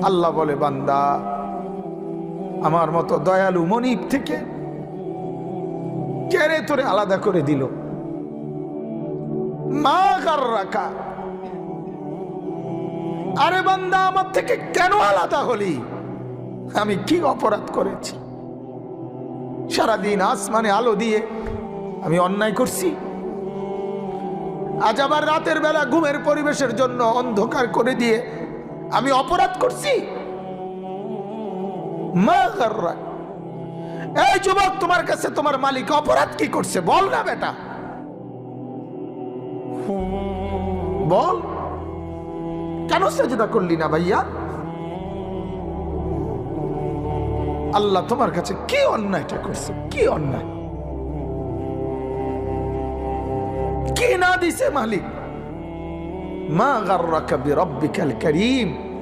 আল্লাহ বলে, বান্দা, আমার মতো দয়ালু মনিব থেকে কেড়ে তোরে আলাদা করে দিল। মা গাররাকা, আরে বান্দা, আমার থেকে কেন আলাদা হলি? আমি কি অপরাধ করেছি? সারাদিন আসমানে আলো দিয়ে আমি অন্যায় করছি? আজ আবার রাতের বেলা ঘুমের পরিবেশের জন্য অন্ধকার করে দিয়ে আমি অপরাধ করছি? মা গাররাক, এই যুবক, তোমার কাছে তোমার মালিক অপরাধ কি করছে বল না বেটা, বল। কেন সেজদা করলি না ভাইয়া? আল্লাহ তোমার কাছে কি অন্যায়টা করছে? কি অন্যায়, কি না দিছে মালিক? মা গাররাকা বিরাব্বিকাল কারীম,